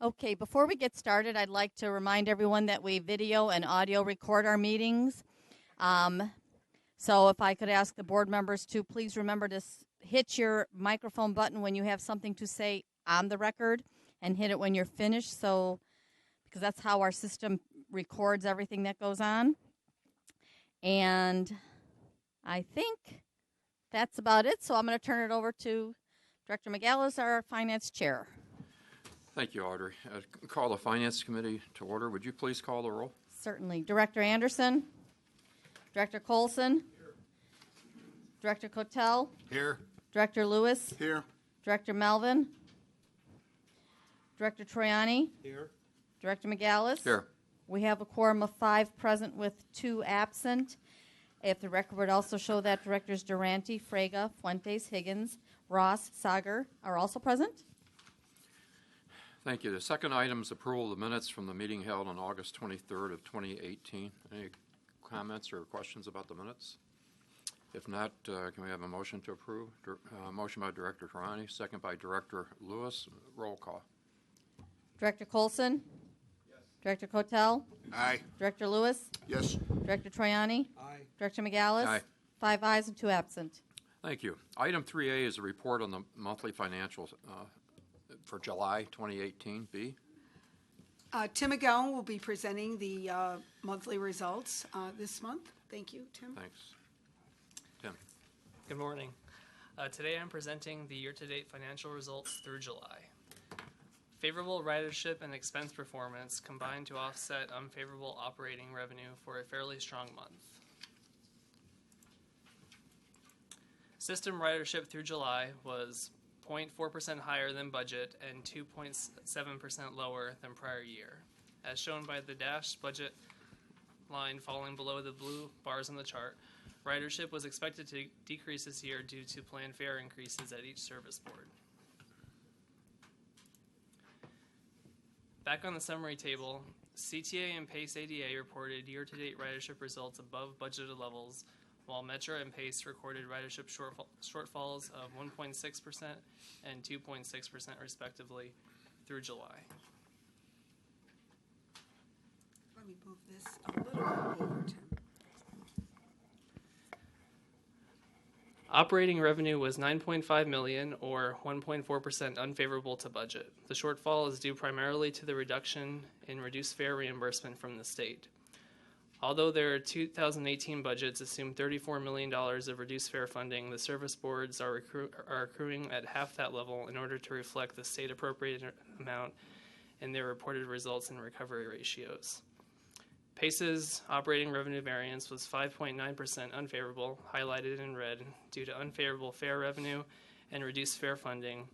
Okay, before we get started, I'd like to remind everyone that we video and audio record our meetings. So if I could ask the board members to please remember to hit your microphone button when you have something to say on the record and hit it when you're finished, because that's how our system records everything that goes on. And I think that's about it, so I'm going to turn it over to Director McGallis, our finance chair. Thank you, Audrey. Call the Finance Committee to order. Would you please call the roll? Certainly. Director Anderson? Director Colson? Here. Director Cotel? Here. Director Lewis? Here. Director Melvin? Director Troiani? Here. Director McGallis? Here. We have a quorum of 5 present with 2 absent. If the record would also show that Directors Durante, Frega, Fuentes, Higgins, Ross, Sager are also present. Thank you. The second item is approval of the minutes from the meeting held on August 23rd of 2018. Any comments or questions about the minutes? If not, can we have a motion to approve? Motion by Director Troiani, second by Director Lewis. Roll call. Director Colson? Yes. Director Cotel? Aye. Director Lewis? Yes. Director Troiani? Aye. Director McGallis? Aye. 5 ayes and 2 absent. Thank you. Item 3A is a report on the monthly financials for July 2018. B. Tim McGowan will be presenting the monthly results this month. Thank you, Tim. Thanks. Tim. Good morning. Today I'm presenting the year-to-date financial results through July. Favorable ridership and expense performance combined to offset unfavorable operating revenue for a fairly strong month. System ridership through July was 0.4% higher than budget and 2.7% lower than prior year. As shown by the dashed budget line falling below the blue bars on the chart, ridership was expected to decrease this year due to planned fare increases at each service board. Back on the summary table, CTA and PACE ADA reported year-to-date ridership results above budgeted levels, while Metro and PACE recorded ridership shortfalls of 1.6% and 2.6% respectively through July. Let me move this a little over, Tim. Operating revenue was $9.5 million, or 1.4% unfavorable to budget. The shortfall is due primarily to the reduction in reduced fare reimbursement from the state. Although their 2018 budgets assume $34 million of reduced fare funding, the service boards are accruing at half that level in order to reflect the state appropriated amount in their reported results and recovery ratios. PACE's operating revenue variance was 5.9% unfavorable, highlighted in red, due to unfavorable fare revenue and reduced fare funding,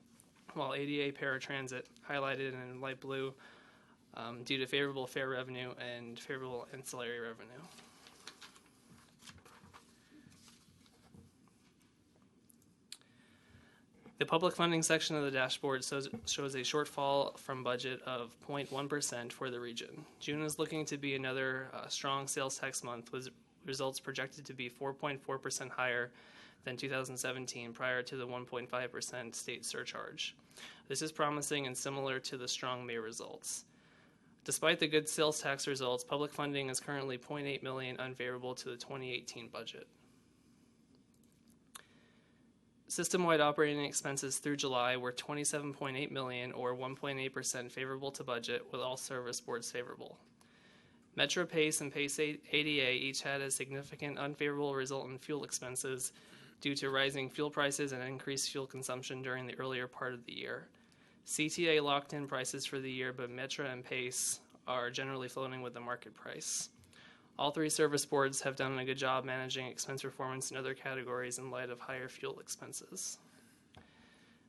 while ADA paratransit, highlighted in light blue, due to favorable fare revenue and favorable ancillary revenue. The public funding section of the dashboard shows a shortfall from budget of 0.1% for the region. June is looking to be another strong sales tax month, with results projected to be 4.4% higher than 2017 prior to the 1.5% state surcharge. This is promising and similar to the strong May results. Despite the good sales tax results, public funding is currently $0.8 million unfavorable to the 2018 budget. System-wide operating expenses through July were $27.8 million, or 1.8% favorable to budget, with all service boards favorable. Metro PACE and PACE ADA each had a significant unfavorable result in fuel expenses due to rising fuel prices and increased fuel consumption during the earlier part of the year. CTA locked in prices for the year, but Metro and PACE are generally floating with the market price. All 3 service boards have done a good job managing expense performance in other categories in light of higher fuel expenses.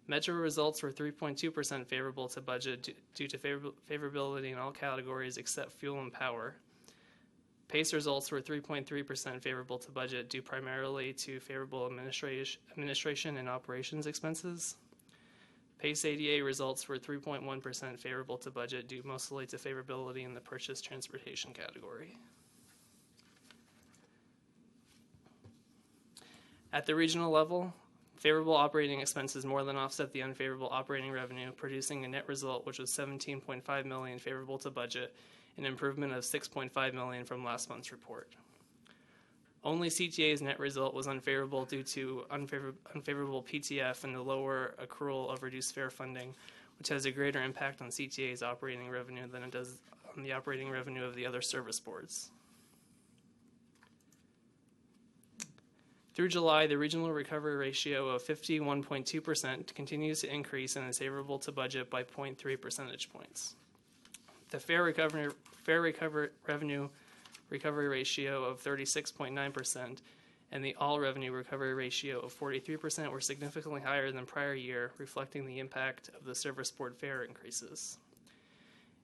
Metro results were 3.2% favorable to budget due to favorability in all categories except fuel and power. PACE results were 3.3% favorable to budget due primarily to favorable administration and operations expenses. PACE ADA results were 3.1% favorable to budget due mostly to favorability in the purchase transportation category. At the regional level, Favorable operating expenses more than offset the unfavorable operating revenue, producing a net result which was $17.5 million favorable to budget, an improvement of $6.5 million from last month's report. Only CTA's net result was unfavorable due to unfavorable PTF and the lower accrual of reduced fare funding, which has a greater impact on CTA's operating revenue than it does on the operating revenue of the other service boards. Through July, the regional recovery ratio of 51.2% continues to increase and is favorable to budget by 0.3 percentage points. The revenue recovery ratio of 36.9% and the all revenue recovery ratio of 43% were significantly higher than prior year, reflecting the impact of the service board fare increases.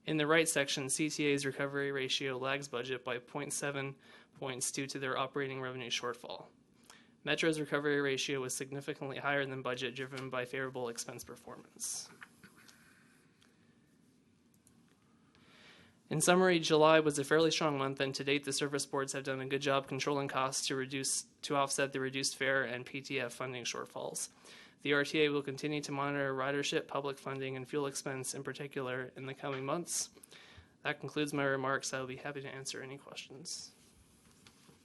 In the right section, CTA's recovery ratio lags budget by 0.7 points due to their operating revenue shortfall. Metro's recovery ratio was significantly higher than budget, driven by favorable expense performance. In summary, July was a fairly strong month, and to date, the service boards have done a good job controlling costs to offset the reduced fare and PTF funding shortfalls. The RTA will continue to monitor ridership, public funding, and fuel expense in particular in the coming months. That concludes my remarks. I will be happy to answer any questions.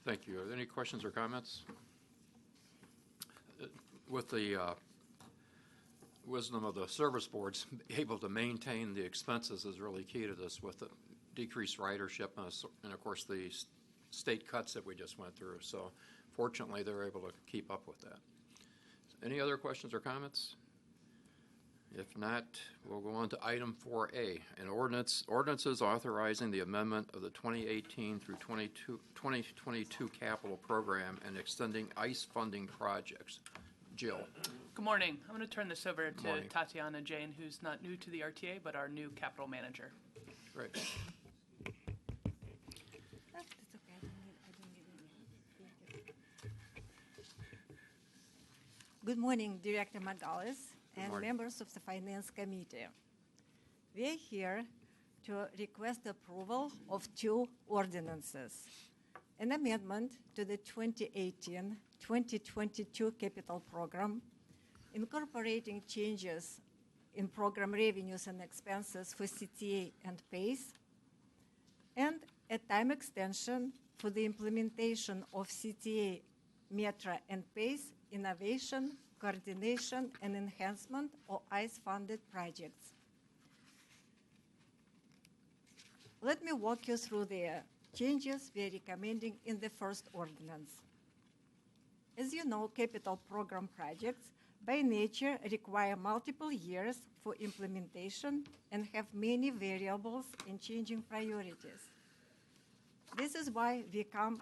Thank you. Are there any questions or comments? With the wisdom of the service boards, able to maintain the expenses is really key to this with the decreased ridership and of course, the state cuts that we just went through. So fortunately, they're able to keep up with that. Any other questions or comments? If not, we'll go on to item 4A, an ordinances authorizing the amendment of the 2018 through 2022 capital program and extending ICE funding projects. Jill. Good morning. I'm going to turn this over to morning. Tatiana Jane, who's not new to the RTA, but our new capital manager. Great. Good morning, Director Margolis and morning. members of the Finance Committee. We are here to request approval of two ordinances. An amendment to the 2018-2022 capital program, incorporating changes in program revenues and expenses for CTA and PACE, and a time extension for the implementation of CTA, METRA, and PACE innovation, coordination, and enhancement of ICE-funded projects. Let me walk you through the changes we are recommending in the first ordinance. As you know, capital program projects by nature require multiple years for implementation and have many variables and changing priorities. This is why we come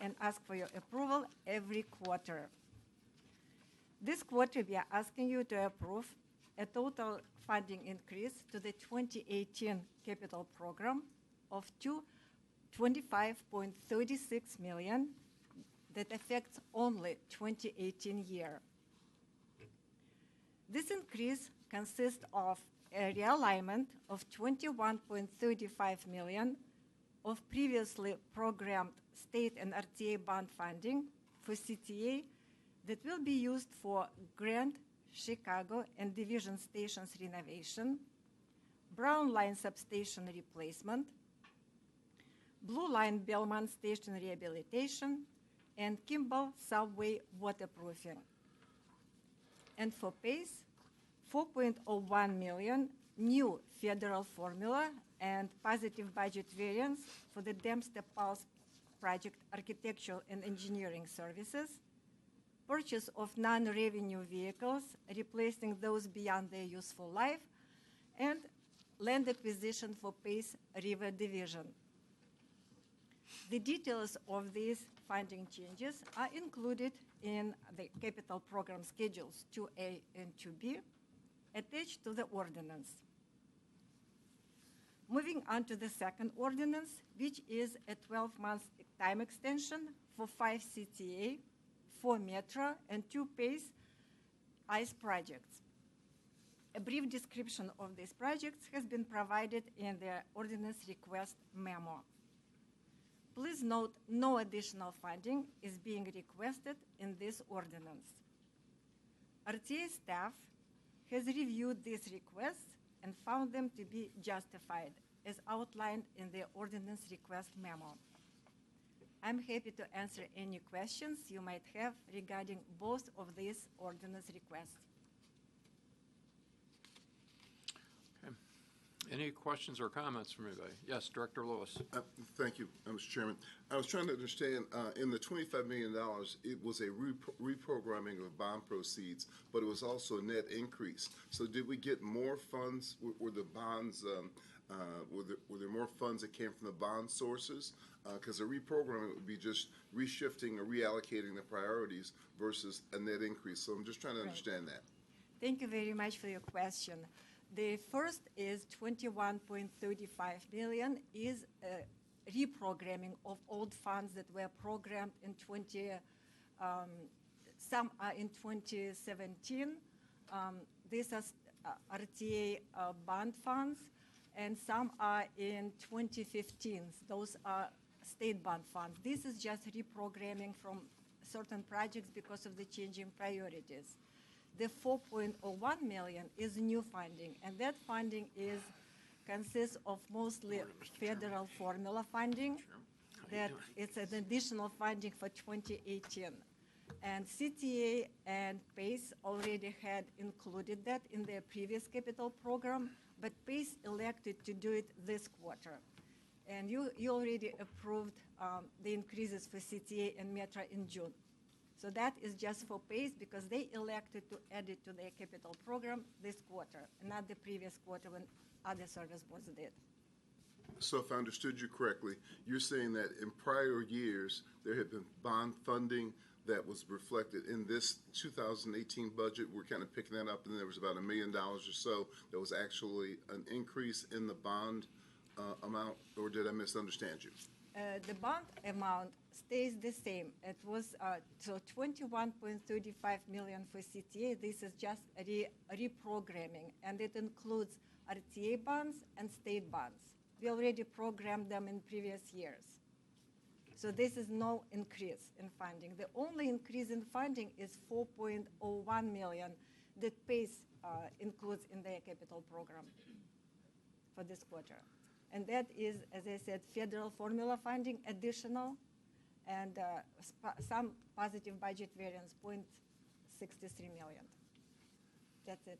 and ask for your approval every quarter. This quarter, we are asking you to approve a total funding increase to the 2018 capital program of $25.36 million that affects only 2018 year. This increase consists of a realignment of $21.35 million of previously programmed state and RTA bond funding for CTA that will be used for Grand, Chicago, and Division stations renovation, Brown Line substation replacement, Blue Line Belmont station rehabilitation, and Kimball subway waterproofing. And for PACE, $4.01 million new federal formula and positive budget variance for the Dempster Pulse project architectural and engineering services, purchase of non-revenue vehicles, replacing those beyond their useful life, and land acquisition for PACE River Division. The details of these funding changes are included in the capital program schedules 2A and 2B attached to the ordinance. Moving on to the second ordinance, which is a 12-month time extension for 5 CTA, 4 METRA, and 2 PACE ICE projects. A brief description of these projects has been provided in the ordinance request memo. Please note no additional funding is being requested in this ordinance. RTA staff has reviewed these requests and found them to be justified, as outlined in the ordinance request memo. I'm happy to answer any questions you might have regarding both of these ordinance requests. Okay. Any questions or comments from anybody? Yes, Director Lewis. Thank you, Mr. Chairman. I was trying to understand, in the $25 million, it was a reprogramming of bond proceeds, but it was also a net increase. So did we get more funds? Were the bonds, were there more funds that came from the bond sources? Because a reprogramming would be just reshifting or reallocating the priorities versus a net increase. So I'm just trying to understand that. Thank you very much for your question. The first is 21.35 million is reprogramming of old funds that were programmed in some are in 2017. These are RTA bond funds, and some are in 2015. Those are state bond funds. This is just reprogramming from certain projects because of the changing priorities. The 4.01 million is new funding, and that funding consists of mostly federal formula funding. That it's an additional funding for 2018. And CTA and PACE already had included that in their previous capital program, but PACE elected to do it this quarter. And you already approved the increases for CTA and METRA in June. So that is just for PACE because they elected to add it to their capital program this quarter, not the previous quarter when other service boards did. So if I understood you correctly, you're saying that in prior years, there had been bond funding that was reflected in this 2018 budget. We're kind of picking that up, and there was about $1 million or so that was actually an increase in the bond amount, or did I misunderstand you? The bond amount stays the same. It was so 21.35 million for CTA. This is just reprogramming, and it includes RTA bonds and state bonds. We already programmed them in previous years. So this is no increase in funding. The only increase in funding is 4.01 million that PACE includes in their capital program for this quarter. And that is, as I said, federal formula funding additional and some positive budget variance, 0.63 million. That's it.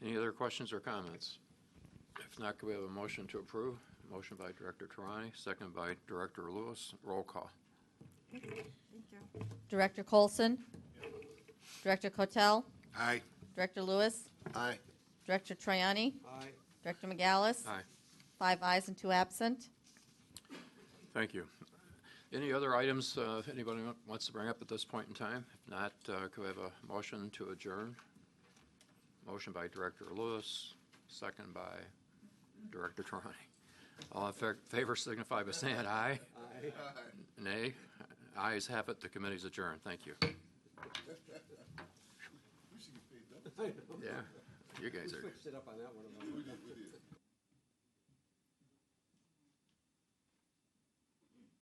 Any other questions or comments? If not, could we have a motion to approve? Motion by Director Tarani, second by Director Lewis. Roll call. Thank you. Director Colson? Director Kotel? Aye. Director Lewis? Aye. Director Triani? Aye. Director McGallis? Aye. 5 ayes and 2 absent. Thank you. Any other items anybody wants to bring up at this point in time? If not, could we have a motion to adjourn? Motion by Director Lewis, second by Director Tarani. All in favor signify by saying aye. Aye. Nay. Ayes have it. The committee's adjourned. Thank you. Yeah, you guys are. Switched it up on that one.